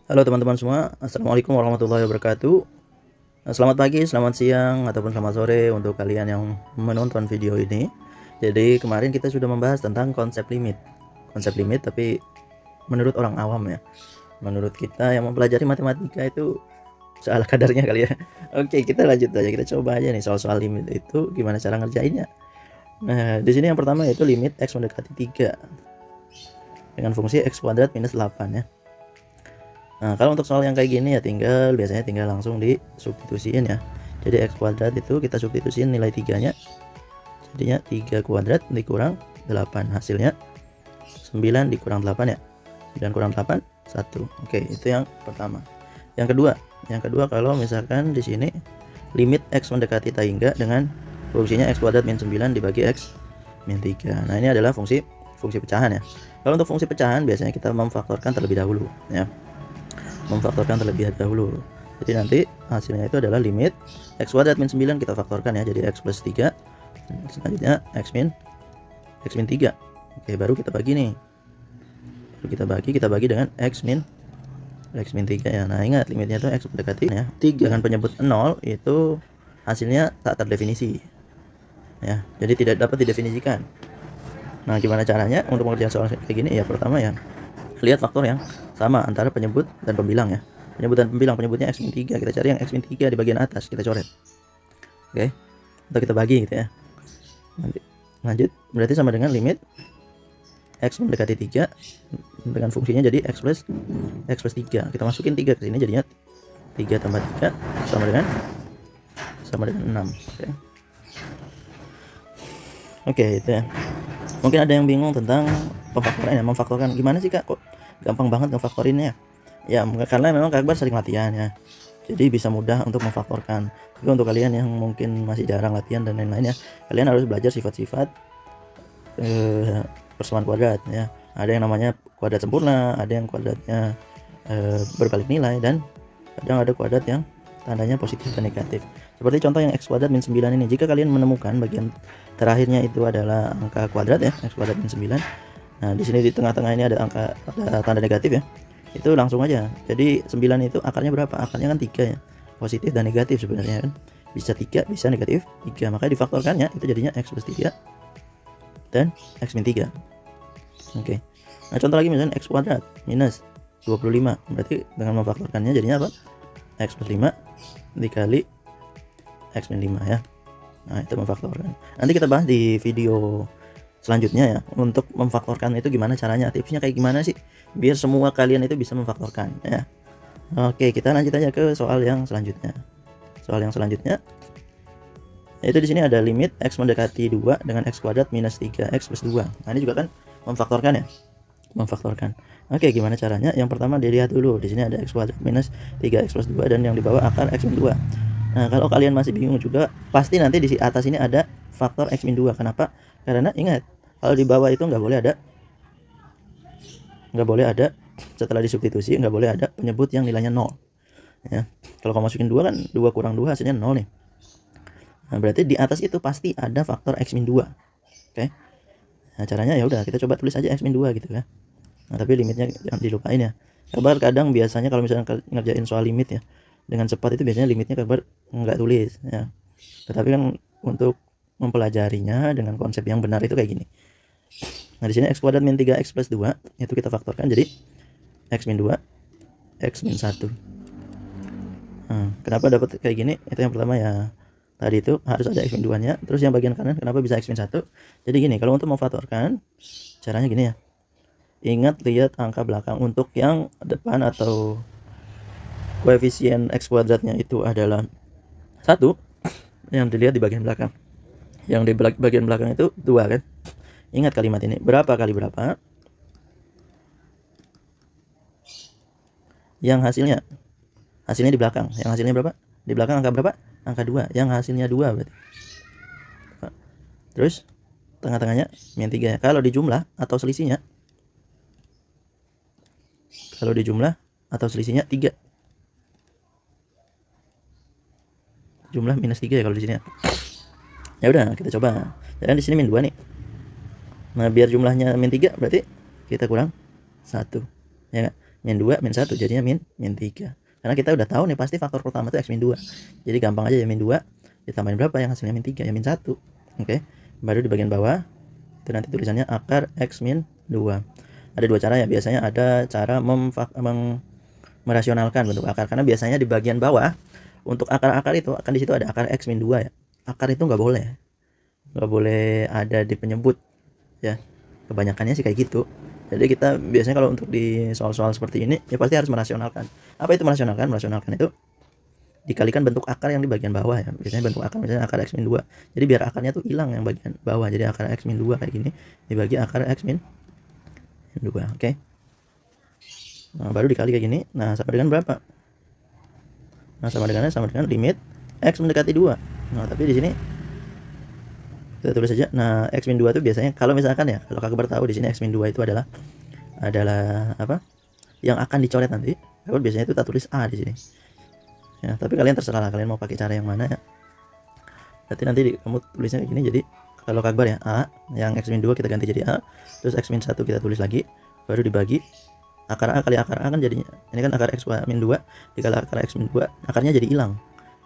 Halo teman-teman semua, Assalamualaikum warahmatullahi wabarakatuh. Selamat pagi, selamat siang, ataupun selamat sore untuk kalian yang menonton video ini. Jadi kemarin kita sudah membahas tentang konsep limit. Konsep limit tapi menurut orang awam ya. Menurut kita yang mempelajari matematika itu salah kadarnya kali ya. Oke, kita lanjut aja. Kita coba aja nih soal-soal limit itu gimana cara ngerjainnya. Nah, di sini yang pertama yaitu limit x mendekati 3 dengan fungsi x kuadrat minus 8 ya. Nah, kalau untuk soal yang kayak gini ya biasanya tinggal langsung disubstitusiin ya. Jadi x kuadrat itu kita substitusiin nilai 3-nya. Jadinya 3 kuadrat dikurang 8, hasilnya 9 dikurang 8 ya. 9 kurang 8 1. Oke, itu yang pertama. Yang kedua kalau misalkan di sini limit x mendekati tak hingga dengan fungsinya x kuadrat min 9 dibagi x min 3. Nah, ini adalah fungsi pecahan ya. Kalau untuk fungsi pecahan biasanya kita memfaktorkan terlebih dahulu ya. Jadi nanti hasilnya itu adalah limit x kuadrat min 9 kita faktorkan ya, jadi x plus 3, selanjutnya x min 3. Oke, baru kita bagi nih, kita bagi dengan x min 3 ya. Nah, ingat limitnya itu x mendekati ya 3 dengan penyebut 0 itu hasilnya tak terdefinisi ya, jadi tidak dapat didefinisikan. Nah, gimana caranya untuk mengerjakan soal kayak gini ya? Pertama ya, lihat faktor yang sama antara penyebut dan pembilang ya. Penyebut dan pembilang, penyebutnya x min 3, kita cari yang x min 3 di bagian atas, kita coret. Oke, atau kita bagi gitu ya. Nanti lanjut, berarti sama dengan limit x mendekati 3 dengan fungsinya jadi x plus 3. Kita masukin 3 ke sini, jadinya 3 tambah 3 sama dengan 6. Oke, itu ya. Mungkin ada yang bingung tentang pemfaktoran ya, memfaktorkan gimana sih Kak, kok gampang banget ngefaktorinnya ya? Karena memang Kak Akbar sering latihan ya, jadi bisa mudah untuk memfaktorkan. Tapi untuk kalian yang mungkin masih jarang latihan dan lain-lainnya, kalian harus belajar sifat-sifat persamaan kuadrat ya. Ada yang namanya kuadrat sempurna, ada yang kuadratnya berbalik nilai, dan kadang ada kuadrat yang tandanya positif dan negatif. Seperti contoh yang x kuadrat min 9 ini, jika kalian menemukan bagian terakhirnya itu adalah angka kuadrat ya, x kuadrat min 9. Nah, di sini di tengah-tengah ini ada tanda negatif ya. Itu langsung aja. Jadi 9 itu akarnya berapa? Akarnya kan 3 ya. Positif dan negatif sebenarnya kan. Bisa 3, bisa negatif 3. Makanya difaktorkannya itu jadinya x plus 3 dan x min 3. Oke. Nah, contoh lagi misalnya x kuadrat minus 25. Berarti dengan memfaktorkannya jadinya apa? X plus 5 dikali x min 5 ya. Nah, itu memfaktorkan. Nanti kita bahas di video selanjutnya ya, untuk memfaktorkan itu gimana caranya, tipsnya kayak gimana sih biar semua kalian itu bisa memfaktorkan ya. Oke, kita lanjut aja ke soal yang selanjutnya. Yaitu di sini ada limit x mendekati 2 dengan x kuadrat minus 3x plus 2. Nah, ini juga kan memfaktorkan ya. Oke, gimana caranya? Yang pertama dilihat dulu, di sini ada x kuadrat minus 3x plus 2 dan yang di bawah akar x min 2. Nah, kalau kalian masih bingung juga, pasti nanti di atas ini ada faktor x min 2. Kenapa? Karena ingat, kalau di bawah itu nggak boleh ada setelah disubstitusi, nggak boleh ada penyebut yang nilainya 0 ya. Kalau kamu masukin 2 kan 2 kurang 2 hasilnya 0 nih. Nah, berarti di atas itu pasti ada faktor x min 2. Oke. Nah, caranya ya udah kita coba tulis aja x min 2 gitu ya. Nah, tapi limitnya jangan dilupain ya. Kabar kadang biasanya kalau misalnya ngerjain soal limit ya, dengan cepat itu biasanya limitnya kabar nggak tulis ya. Tetapi kan untuk mempelajarinya dengan konsep yang benar itu kayak gini. Nah, di sini x kuadrat min 3x plus 2 itu kita faktorkan jadi x min 2 x min 1. Nah, kenapa dapat kayak gini? Itu yang pertama ya, tadi itu harus ada x min 2 nya. Terus yang bagian kanan kenapa bisa x min 1? Jadi gini, kalau untuk memfaktorkan caranya gini ya. Ingat, lihat angka belakang. Untuk yang depan atau koefisien x kuadratnya itu adalah 1, yang dilihat di bagian belakang. Yang di bagian belakang itu 2 kan. Ingat kalimat ini, berapa kali berapa? Yang hasilnya di belakang. Yang hasilnya berapa? Di belakang angka berapa? Angka 2. Yang hasilnya 2 berarti. Terus tengah-tengahnya min 3 ya. Kalau dijumlah atau selisihnya, selisihnya 3. Jumlah minus 3 ya kalau di sini ya. Ya udah, kita coba. Dan di sini min 2 nih. Nah, biar jumlahnya min 3 berarti kita kurang 1. Ya kan? min 2 min 1 jadinya min 3. Karena kita udah tahu nih pasti faktor pertama itu x min 2. Jadi gampang aja ya, min 2 ditambahin berapa yang hasilnya min 3 ya min 1. Oke. Baru di bagian bawah itu nanti tulisannya akar x min 2. Ada dua cara ya, biasanya ada cara merasionalkan bentuk akar, karena biasanya di bagian bawah untuk akar-akar itu akan di situ ada akar x min 2 ya. Akar itu nggak boleh ada di penyebut ya, kebanyakannya sih kayak gitu. Jadi kita biasanya kalau untuk di soal-soal seperti ini ya pasti harus merasionalkan. Apa itu merasionalkan? Merasionalkan itu dikalikan bentuk akar yang di bagian bawah ya. Biasanya bentuk akar misalnya akar x min 2. Jadi biar akarnya tuh hilang yang bagian bawah. Jadi akar x min 2 kayak gini dibagi akar x min 2. Oke. Nah, baru dikali kayak gini. Nah, sama dengan berapa? Nah, sama dengan limit x mendekati 2. Nah, tapi di sini kita tulis saja. Nah, x min 2 itu biasanya kalau misalkan ya, kalau Kakak tahu di sini x min 2 itu adalah apa? Yang akan dicoret nanti. Kakak biasanya itu tak tulis a di sini. Ya, tapi kalian terserah lah, kalian mau pakai cara yang mana ya. Berarti nanti kamu tulisnya kayak gini. Jadi kalau Kakbar ya a, yang x min 2 kita ganti jadi a, terus x min 1 kita tulis lagi, baru dibagi akar a kali akar a kan jadinya. Ini kan akar x min 2 dikali akar x min 2, akarnya jadi hilang.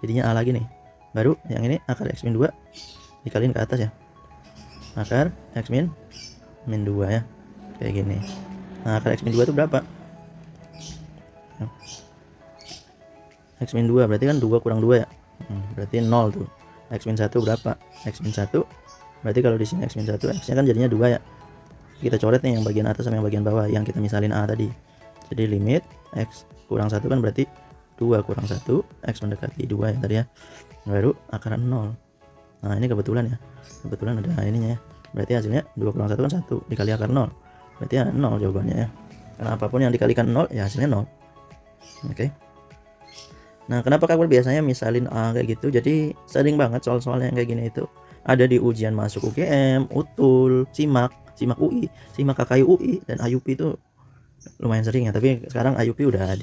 Jadinya a lagi nih. Baru yang ini akar x min 2 dikaliin ke atas ya, akar x min 2 ya, kayak gini. Nah, akar x min 2 itu berapa? X min 2 berarti kan 2 kurang 2 ya, berarti 0 tuh. X min 1 berapa? X min 1 berarti kalau di sini x min 1 x nya kan jadinya 2 ya, kita coret nih yang bagian atas sama yang bagian bawah yang kita misalin a tadi. Jadi limit x kurang 1 kan berarti 2 kurang 1 x mendekati 2 ya tadi ya, baru akar 0. Nah, ini kebetulan ada ininya ya. Berarti hasilnya 2 kurang 1 kan 1 dikali akar 0. Berarti ya 0 jawabannya ya. Karena apapun yang dikalikan 0 ya hasilnya 0. Oke. Nah, kenapa Kakak biasanya misalin A kayak gitu? Jadi sering banget soal-soal yang kayak gini itu ada di ujian masuk UGM, UTUL, SIMAK UI, SIMAK KKI UI, dan IUP itu lumayan sering ya. Tapi sekarang IUP udah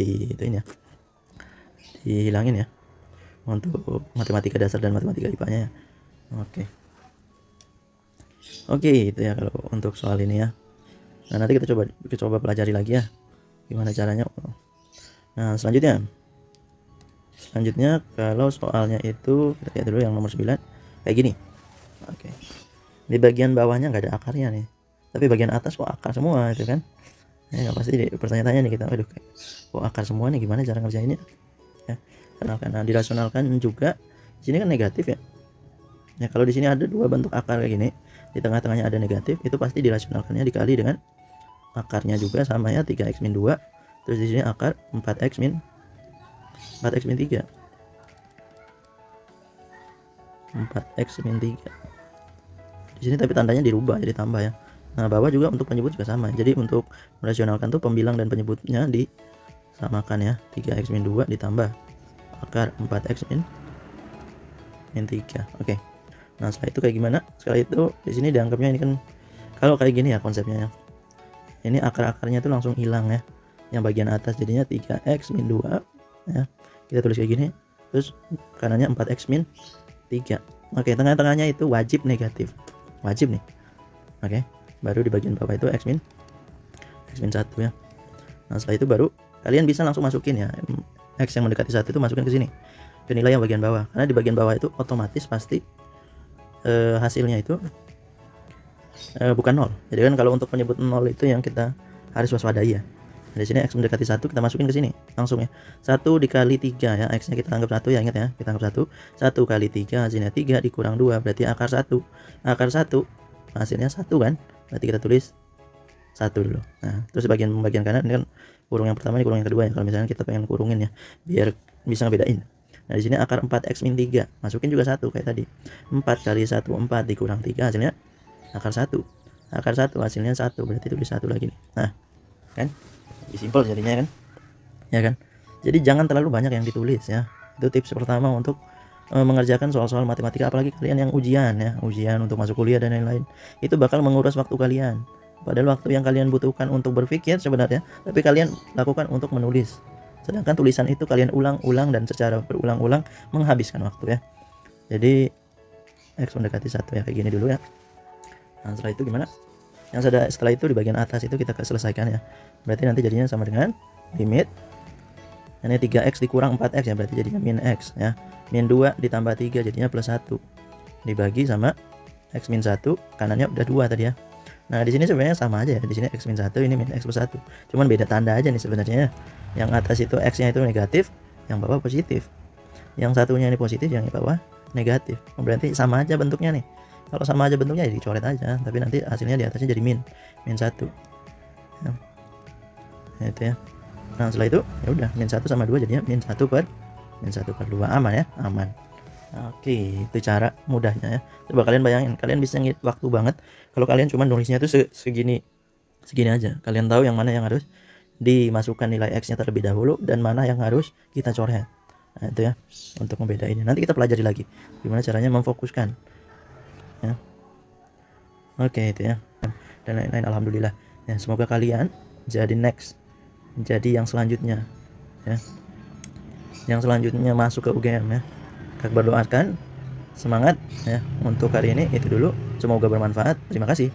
dihilangin ya untuk matematika dasar dan matematika IPA-nya ya. Oke, itu ya kalau untuk soal ini ya. Nah, nanti kita coba pelajari lagi ya gimana caranya. Nah, selanjutnya kalau soalnya itu kita lihat dulu yang nomor 9 kayak gini. Oke. Di bagian bawahnya nggak ada akarnya nih, tapi bagian atas kok akar semua itu kan. Ya pasti pertanyaan-tanya nih kita, waduh kok akar semua nih, gimana cara ngerjainnya ya. Karena dirasionalkan juga di sini kan negatif ya. Ya, kalau di sini ada dua bentuk akar kayak gini, di tengah-tengahnya ada negatif, itu pasti dirasionalkannya dikali dengan akarnya juga sama ya, 3x min 2. Terus di sini akar 4x min 3. 4x min 3. Di sini tapi tandanya dirubah jadi tambah ya. Nah, bawah juga untuk penyebut juga sama. Jadi untuk merasionalkan tuh pembilang dan penyebutnya disamakan ya. 3x min 2 ditambah akar 4x min 3. Oke. Nah, setelah itu kayak gimana? Setelah itu di sini dianggapnya ini kan kalau kayak gini ya konsepnya ya. Ini akar-akarnya tuh langsung hilang ya. Yang bagian atas jadinya 3x min 2 ya. Kita tulis kayak gini. Terus kanannya 4x min 3. Oke, tengah-tengahnya itu wajib negatif. Wajib nih. Oke. Baru di bagian bawah itu x min 1 ya. Nah, setelah itu baru kalian bisa langsung masukin ya. X yang mendekati 1 itu masukin ke sini. Ke nilai yang bagian bawah. Karena di bagian bawah itu otomatis pasti hasilnya itu bukan 0. Jadi kan kalau untuk menyebut 0 itu yang kita harus waspadai ya. Nah, di sini x mendekati 1 kita masukin ke sini langsung ya. 1 dikali 3 ya, x nya kita anggap 1 ya, ingat ya, kita anggap 1. 1 kali 3 hasilnya 3 dikurang 2 berarti akar 1. Akar 1 hasilnya 1 kan? Berarti kita tulis 1 dulu. Nah, terus bagian kanan ini kan kurung yang pertama, ini kurung yang kedua ya. Kalau misalnya kita pengen kurungin ya, biar bisa ngebedain. Nah, di sini akar 4x min 3, masukin juga 1 kayak tadi. 4 kali 1 4 dikurang 3 hasilnya akar 1. Akar 1 hasilnya 1, berarti tulis 1 lagi nih. Nah, kan? Lebih simpel jadinya kan? Ya kan? Jadi jangan terlalu banyak yang ditulis ya. Itu tips pertama untuk mengerjakan soal-soal matematika, apalagi kalian yang ujian ya, ujian untuk masuk kuliah dan lain-lain. Itu bakal menguras waktu kalian. Padahal waktu yang kalian butuhkan untuk berpikir sebenarnya, tapi kalian lakukan untuk menulis. Sedangkan tulisan itu kalian ulang-ulang dan secara berulang-ulang menghabiskan waktu ya. Jadi x mendekati 1 ya, kayak gini dulu ya. Nah, setelah itu gimana? Yang sudah setelah itu di bagian atas itu kita selesaikan ya. Berarti nanti jadinya sama dengan limit ini 3x dikurang 4x ya, berarti jadinya min x ya. Min 2 ditambah 3 jadinya plus 1 dibagi sama x min 1, kanannya udah 2 tadi ya. Nah di sini sebenarnya sama aja ya, di sini x min 1, ini min x plus 1, cuman beda tanda aja nih sebenarnya. Yang atas itu x nya itu negatif, yang bawah positif. Yang satunya ini positif, yang bawah negatif. Berarti sama aja bentuknya nih. Kalau sama aja bentuknya ya dicoret aja, tapi nanti hasilnya di atasnya jadi min 1 ya. Nah, itu ya. Nah setelah itu ya udah min 1 sama 2 jadinya min 1 per 2, aman ya, aman. Oke, itu cara mudahnya ya. Coba kalian bayangin, kalian bisa ngit waktu banget kalau kalian cuma nulisnya tuh segini aja. Kalian tahu yang mana yang harus dimasukkan nilai x nya terlebih dahulu dan mana yang harus kita coret. Nah itu ya, untuk membedainnya nanti kita pelajari lagi gimana caranya memfokuskan ya. Oke itu ya, dan lain-lain. Alhamdulillah ya, semoga kalian jadi yang selanjutnya ya, yang selanjutnya masuk ke UGM ya. Kak berdoakan semangat ya untuk hari ini. Itu dulu, semoga bermanfaat. Terima kasih.